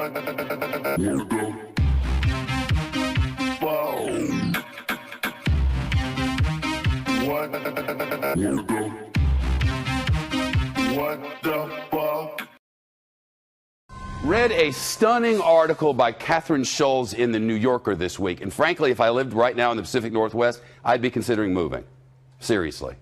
Read a stunning article by Catherine Schulz in The New Yorker this week. And frankly, if I lived right now in the Pacific Northwest, I'd be considering moving. Seriously.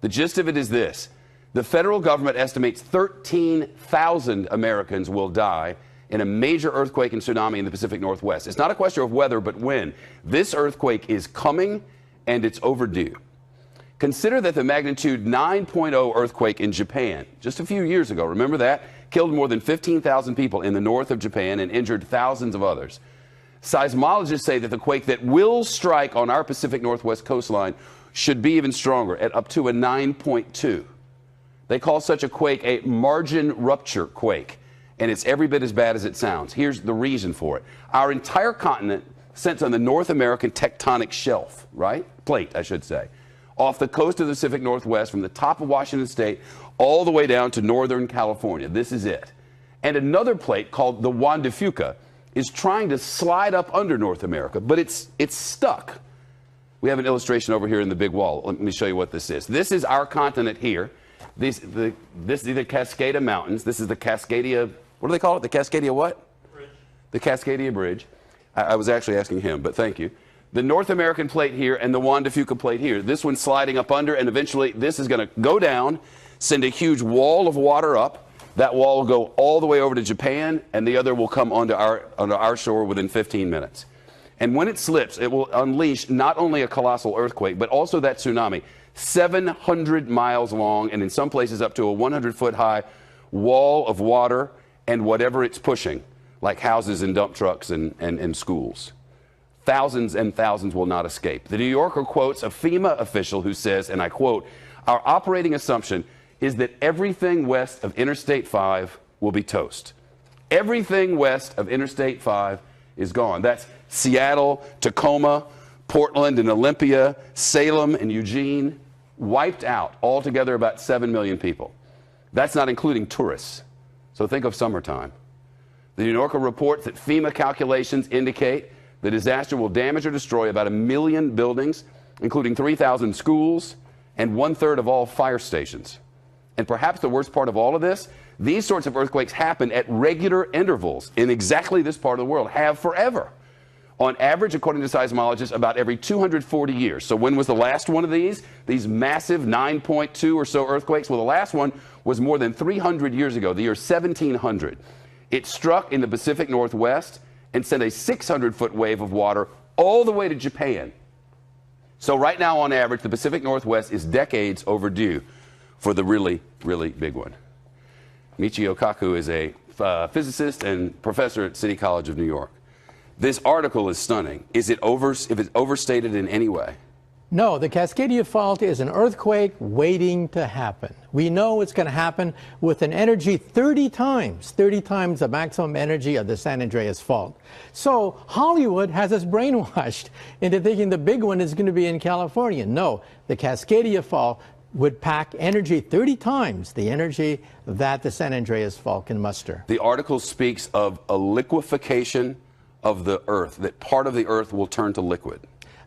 The gist of it is this. The federal government estimates 13,000 Americans will die in a major earthquake and tsunami in the Pacific Northwest. It's not a question of whether, but when. This earthquake is coming, and it's overdue. Consider that the magnitude 9.0 earthquake in Japan just a few years ago, remember that, killed more than 15,000 people in the north of Japan and injured thousands of others. Seismologists say that the quake that will strike on our Pacific Northwest coastline should be even stronger, at up to a 9.2. They call such a quake a margin rupture quake, and it's every bit as bad as it sounds. Here's the reason for it. Our entire continent sits on the North American tectonic shelf, right? Plate, I should say. Off the coast of the Pacific Northwest, from the top of Washington State all the way down to northern California. This is it. And another plate called the Juan de Fuca is trying to slide up under North America, but it's stuck. We have an illustration over here in the big wall. Let me show you what this is. This is our continent here. This is the Cascada Mountains. This is the Cascadia, what do they call it? The Cascadia what? Bridge. The Cascadia Bridge. I was actually asking him, but thank you. The North American plate here and the Juan de Fuca plate here. This one's sliding up under, and eventually this is going to go down, send a huge wall of water up. That wall will go all the way over to Japan, and the other will come onto our shore within 15 minutes. And when it slips, it will unleash not only a colossal earthquake, but also that tsunami, 700 miles long, and in some places up to a 100-foot high wall of water and whatever it's pushing, like houses and dump trucks and schools. Thousands and thousands will not escape. The New Yorker quotes a FEMA official who says, and I quote, "Our operating assumption is that everything west of Interstate 5 will be toast." Everything west of Interstate 5 is gone. That's Seattle, Tacoma, Portland and Olympia, Salem and Eugene, wiped out. Altogether about 7 million people. That's not including tourists. So think of summertime. The New Yorker reports that FEMA calculations indicate the disaster will damage or destroy about 1 million buildings, including 3,000 schools and 1/3 of all fire stations. And perhaps the worst part of all of this, these sorts of earthquakes happen at regular intervals in exactly this part of the world, have forever. On average, according to seismologists, about every 240 years. So when was the last one of these? These massive 9.2 or so earthquakes? Well, the last one was more than 300 years ago, the year 1700. It struck in the Pacific Northwest and sent a 600-foot wave of water all the way to Japan. So right now, on average, the Pacific Northwest is decades overdue for the really, really big one. Michio Kaku is a physicist and professor at City College of New York. This article is stunning. Is it overstated in any way? No, the Cascadia Fault is an earthquake waiting to happen. We know it's going to happen with an energy 30 times the maximum energy of the San Andreas Fault. So Hollywood has us brainwashed into thinking the big one is going to be in California. No, the Cascadia Fault would pack energy 30 times the energy that the San Andreas Fault can muster. The article speaks of a liquefaction of the Earth, that part of the Earth will turn to liquid.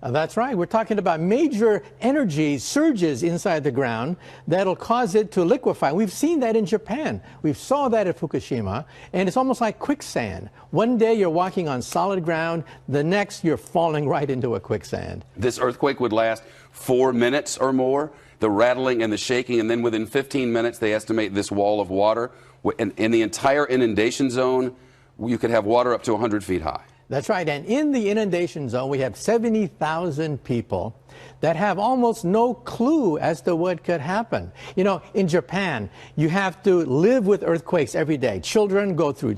That's right. We're talking about major energy surges inside the ground that'll cause it to liquefy. We've seen that in Japan. We saw that at Fukushima, and it's almost like quicksand. One day you're walking on solid ground, the next you're falling right into a quicksand. This earthquake would last 4 minutes or more, the rattling and the shaking, and then within 15 minutes they estimate this wall of water. In the entire inundation zone, you could have water up to 100 feet high. That's right. And in the inundation zone, we have 70,000 people that have almost no clue as to what could happen. You know, in Japan, you have to live with earthquakes every day. Children go through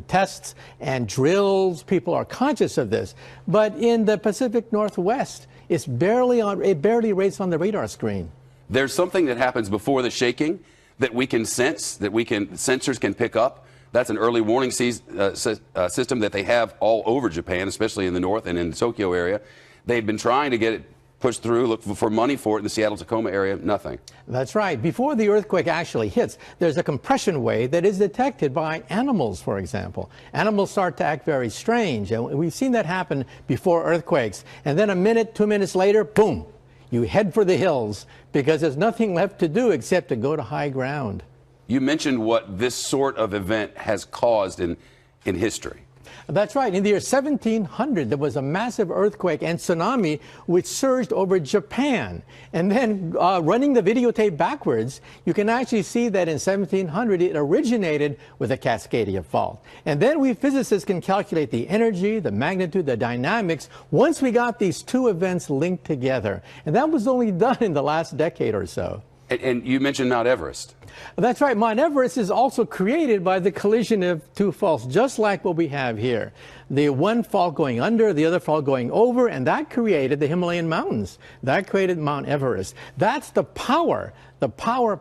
tests and drills. People are conscious of this. But in the Pacific Northwest, it barely rates on the radar screen. There's something that happens before the shaking that we can sense, sensors can pick up. That's an early warning system that they have all over Japan, especially in the north and in the Tokyo area. They've been trying to get it push through, look for money for it in the Seattle-Tacoma area, nothing. That's right. Before the earthquake actually hits, there's a compression wave that is detected by animals, for example. Animals start to act very strange, and we've seen that happen before earthquakes. And then a minute, 2 minutes later, boom, you head for the hills because there's nothing left to do except to go to high ground. You mentioned what this sort of event has caused in history. That's right. In the year 1700, there was a massive earthquake and tsunami which surged over Japan. And then running the videotape backwards, you can actually see that in 1700, it originated with a Cascadia fault. And then we physicists can calculate the energy, the magnitude, the dynamics once we got these two events linked together. And that was only done in the last decade or so. And you mentioned Mount Everest. That's right. Mount Everest is also created by the collision of two faults, just like what we have here. The one fault going under, the other fault going over, and that created the Himalayan mountains. That created Mount Everest. That's the power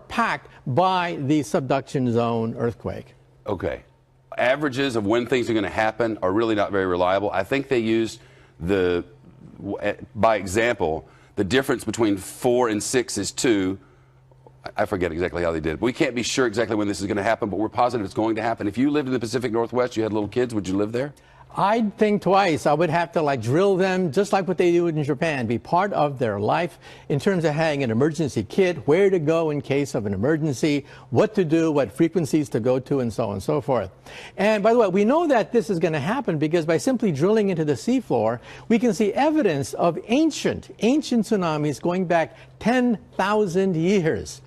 packed by the subduction zone earthquake. Okay. Averages of when things are going to happen are really not very reliable. I think they used by example, the difference between 4 and 6 is 2. I forget exactly how they did it. We can't be sure exactly when this is going to happen, but we're positive it's going to happen. If you lived in the Pacific Northwest, you had little kids, would you live there? I'd think twice. I would have to drill them, just like what they do in Japan, be part of their life in terms of having an emergency kit, where to go in case of an emergency, what to do, what frequencies to go to, and so on and so forth. And by the way, we know that this is going to happen because by simply drilling into the seafloor, we can see evidence of ancient tsunamis going back 10,000 years.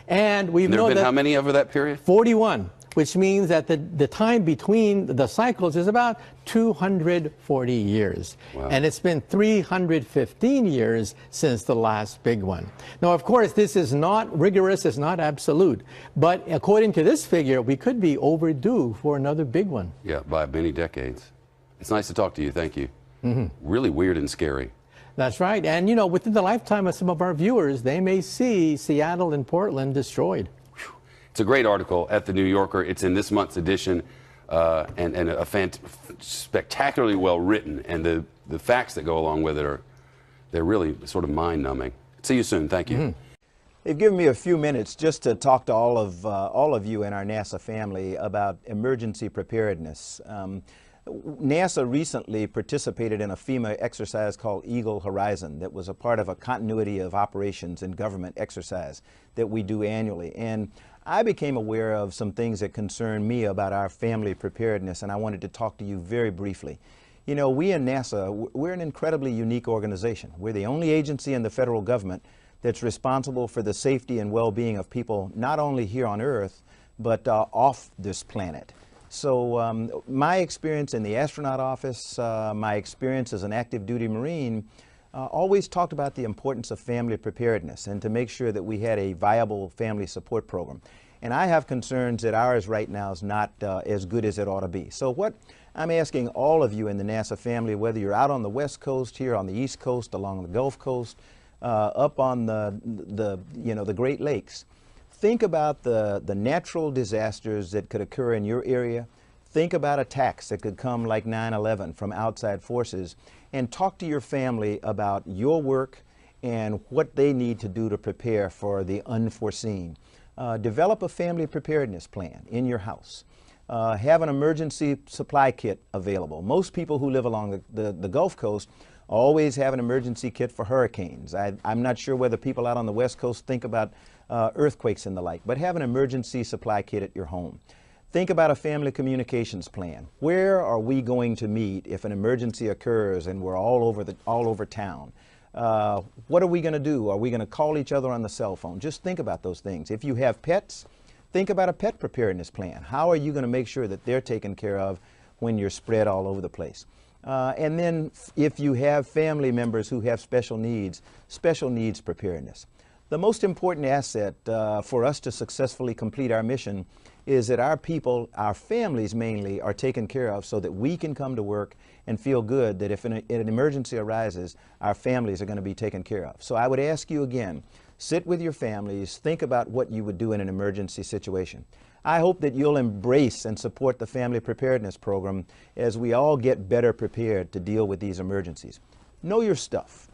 And we've known that how many over that period? 41, which means that the time between the cycles is about 240 years. Wow. And it's been 315 years since the last big one. Now, of course, this is not rigorous, it's not absolute. But according to this figure, we could be overdue for another big one. Yeah, by many decades. It's nice to talk to you. Thank you. Really weird and scary. That's right. And, you know, within the lifetime of some of our viewers, they may see Seattle and Portland destroyed. It's a great article at the New Yorker. It's in this month's edition, and spectacularly well written. And the facts that go along with it they're really sort of mind-numbing. See you soon. Thank you. They've given me a few minutes just to talk to all of you in our NASA family about emergency preparedness. NASA recently participated in a FEMA exercise called Eagle Horizon that was a part of a continuity of operations and government exercise that we do annually. And I became aware of some things that concern me about our family preparedness, and I wanted to talk to you very briefly. You know, we in NASA, we're an incredibly unique organization. We're the only agency in the federal government that's responsible for the safety and well-being of people not only here on Earth, but off this planet. So my experience in the astronaut office, my experience as an active duty Marine, always talked about the importance of family preparedness and to make sure that we had a viable family support program. And I have concerns that ours right now is not as good as it ought to be. So what I'm asking all of you in the NASA family, whether you're out on the West Coast, here on the East Coast, along the Gulf Coast, up on the Great Lakes, think about the natural disasters that could occur in your area. Think about attacks that could come like 9/11 from outside forces, and talk to your family about your work and what they need to do to prepare for the unforeseen. Develop a family preparedness plan in your house. Have an emergency supply kit available. Most people who live along the Gulf Coast always have an emergency kit for hurricanes. I'm not sure whether people out on the West Coast think about earthquakes and the like, but have an emergency supply kit at your home. Think about a family communications plan. Where are we going to meet if an emergency occurs and we're all over town? What are we going to do? Are we going to call each other on the cell phone? Just think about those things. If you have pets, think about a pet preparedness plan. How are you going to make sure that they're taken care of when you're spread all over the place? And then if you have family members who have special needs preparedness. The most important asset for us to successfully complete our mission is that our people, our families mainly, are taken care of so that we can come to work and feel good that if an emergency arises, our families are going to be taken care of. So I would ask you again, sit with your families, think about what you would do in an emergency situation. I hope that you'll embrace and support the Family Preparedness Program as we all get better prepared to deal with these emergencies. Know your stuff.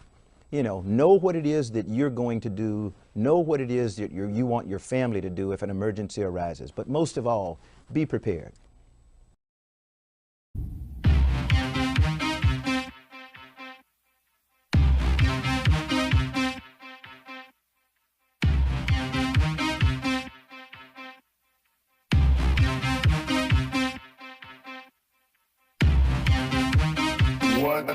You know what it is that you're going to do, know what it is that you want your family to do if an emergency arises. But most of all, be prepared. What?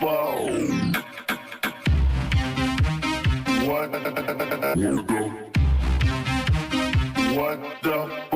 Whoa. What? What the?